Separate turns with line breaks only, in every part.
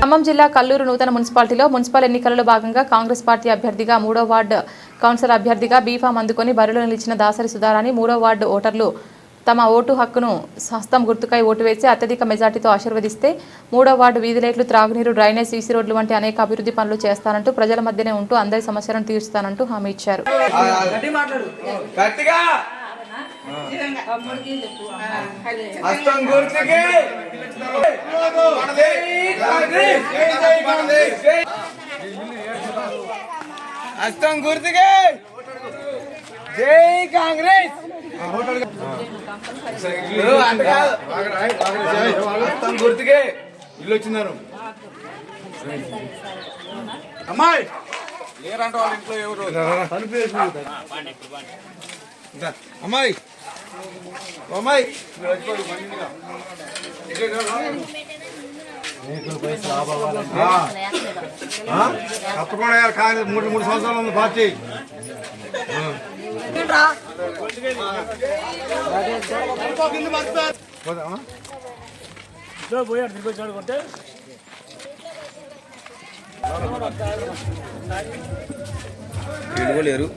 ఖమ్మం జిల్లా కల్లూరు నూతన మున్సిపాలిటీలో మున్సిపల్ ఎన్నికలలో భాగంగా కాంగ్రెస్ పార్టీ అభ్యర్థిగా 3వ వార్డు కౌన్సిలర్ అభ్యర్థిగా బీఫామ్ అందుకొని బరిలో నిలిచిన దాసరి సుధారాణి 3వ వార్డు ఓటర్లు తమ ఓటు హక్కును హస్తం గుర్తుకై ఓటు వేసి అత్యధిక మెజార్టీతో ఆశీర్వదిస్తే 3వ వార్డు వీధి లైట్లు, త్రాగునీరు, డ్రైనేజ్, సీసీ రోడ్లు వంటి అనేక అభివృద్ధి పనులు చేస్తానంటూ ప్రజల మధ్యనే ఉంటూ అందరి సమస్యలను తీరుస్తానంటూ హామీ ఇచ్చారు.
హస్తం గుర్తుకే జై కాంగ్రెస్. హస్తం గుర్తుకే ఇల్లు వచ్చినారు. అమ్మాయి లేరంటే వాళ్ళ ఇంట్లో ఎవరు అమ్మాయి అమ్మాయి తప్పకుండా కాంగ్రెస్ 3 సంవత్సరాలు ఉంది పార్టీ. లేరు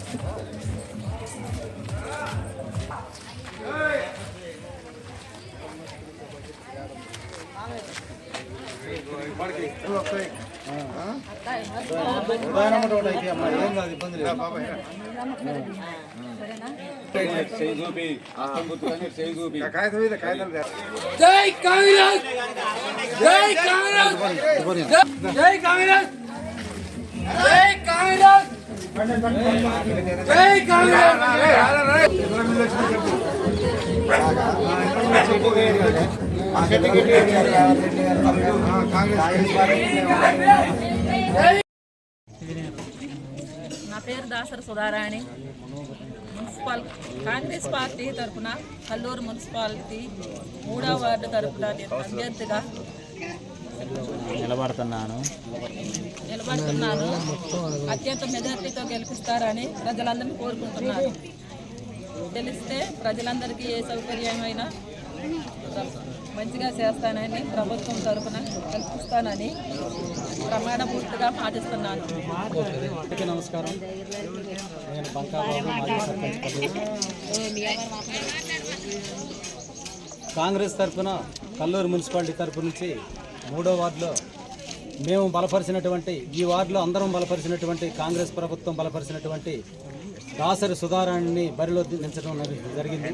జై కాంగ్రెస్, జై కాంగ్రెస్, జై కాంగ్రెస్, జై కాంగ్రెస్, జై
నా పేరు దాసరి సుధారాణి. మున్సిపల్ కాంగ్రెస్ పార్టీ తరఫున కల్లూరు మున్సిపాలిటీ 3వ వార్డు తరఫున అభ్యర్థిగా నిలబడుతున్నాను. అత్యంత మెజార్టీతో గెలిపిస్తారని ప్రజలందరినీ కోరుకుంటున్నారు. గెలిస్తే ప్రజలందరికీ ఏ సౌకర్యమైనా మంచిగా చేస్తానని ప్రభుత్వం తరఫున కల్పిస్తానని ప్రమాణ పూర్తిగా పాటిస్తున్నాను.
నమస్కారం. నేను బంకాబాబు, మాజీ సర్పంచ్ కల్లూరు. కాంగ్రెస్ తరఫున కల్లూరు మున్సిపాలిటీ తరఫు నుంచి 3వ వార్డులో మేము బలపరిచినటువంటి, ఈ వార్డులో అందరం బలపరిచినటువంటి, కాంగ్రెస్ ప్రభుత్వం బలపరిచినటువంటి దాసరి సుధారాణిని బరిలో దించడం జరిగింది.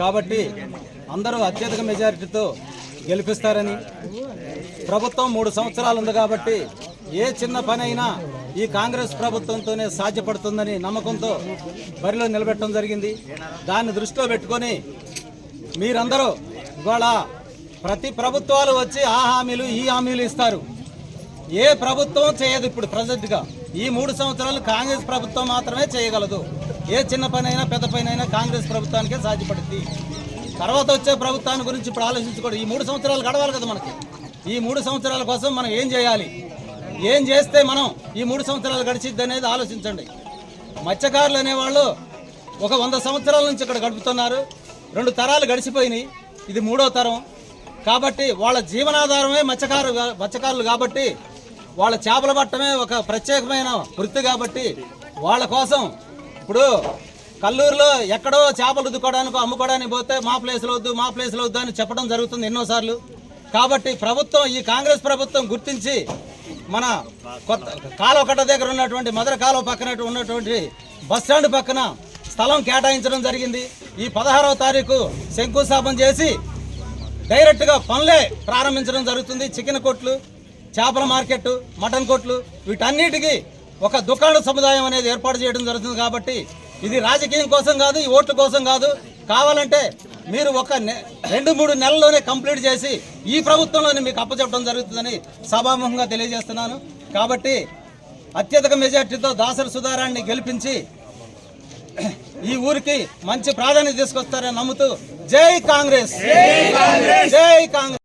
కాబట్టి అందరూ అత్యధిక మెజారిటీతో గెలిపిస్తారని, ప్రభుత్వం 3 సంవత్సరాలు ఉంది కాబట్టి ఏ చిన్న పని అయినా ఈ కాంగ్రెస్ ప్రభుత్వంతోనే సాధ్యపడుతుందని నమ్మకంతో బరిలో నిలబెట్టడం జరిగింది. దాన్ని దృష్టిలో పెట్టుకొని మీరందరూ ఇవాళ ప్రతి ప్రభుత్వాలు వచ్చి ఆ హామీలు ఈ హామీలు ఇస్తారు. ఏ ప్రభుత్వం చేయదు. ఇప్పుడు ప్రజెంట్గా ఈ 3 సంవత్సరాలు కాంగ్రెస్ ప్రభుత్వం మాత్రమే చేయగలదు. ఏ చిన్న పని అయినా పెద్ద పని అయినా కాంగ్రెస్ ప్రభుత్వానికే సాధ్యపడుతుంది. తర్వాత వచ్చే ప్రభుత్వాన్ని గురించి ఇప్పుడు ఆలోచించుకోండి. ఈ 3 సంవత్సరాలు గడవాలి కదా మనకి. ఈ 3 సంవత్సరాల కోసం మనం ఏం చేయాలి, ఏం చేస్తే మనం ఈ 3 సంవత్సరాలు గడిచిద్ది అనేది ఆలోచించండి. మత్స్యకారులు అనేవాళ్ళు ఒక 100 సంవత్సరాల నుంచి ఇక్కడ గడుపుతున్నారు. 2 తరాలు గడిచిపోయినాయి, ఇది 3వ తరం. కాబట్టి వాళ్ళ జీవనాధారమే మత్స్యకారులు కాబట్టి వాళ్ళ చేపలు పట్టడమే ఒక ప్రత్యేకమైన వృత్తి. కాబట్టి వాళ్ళ కోసం ఇప్పుడు కల్లూరులో ఎక్కడో చేపలు రుద్దుకోవడానికి అమ్ముకోవడానికి పోతే మా ప్లేస్లో వద్దు అని చెప్పడం జరుగుతుంది ఎన్నోసార్లు. కాబట్టి ప్రభుత్వం, ఈ కాంగ్రెస్ ప్రభుత్వం గుర్తించి మన కొత్త కాలువకట్ట దగ్గర ఉన్నటువంటి మదర కాలువ పక్కన ఉన్నటువంటి బస్టాండ్ పక్కన స్థలం కేటాయించడం జరిగింది. ఈ 16వ తారీఖు శంకుస్థాపన చేసి డైరెక్ట్గా పనులే ప్రారంభించడం జరుగుతుంది. చికెన్ కొట్లు, చేపల మార్కెట్, మటన్ కొట్లు, వీటన్నిటికీ ఒక దుకాణ సముదాయం అనేది ఏర్పాటు చేయడం జరుగుతుంది. కాబట్టి ఇది రాజకీయం కోసం కాదు, ఈ ఓట్ల కోసం కాదు. కావాలంటే మీరు ఒక 2-3 నెలల్లోనే కంప్లీట్ చేసి ఈ ప్రభుత్వంలోనే మీకు అప్పచెప్పడం జరుగుతుందని సభాముఖంగా తెలియజేస్తున్నాను. కాబట్టి అత్యధిక మెజార్టీతో దాసరి సుధారాన్ని గెలిపించి ఈ ఊరికి మంచి ప్రాధాన్యత తీసుకొస్తారని నమ్ముతూ జై కాంగ్రెస్, జై కాంగ్రెస్.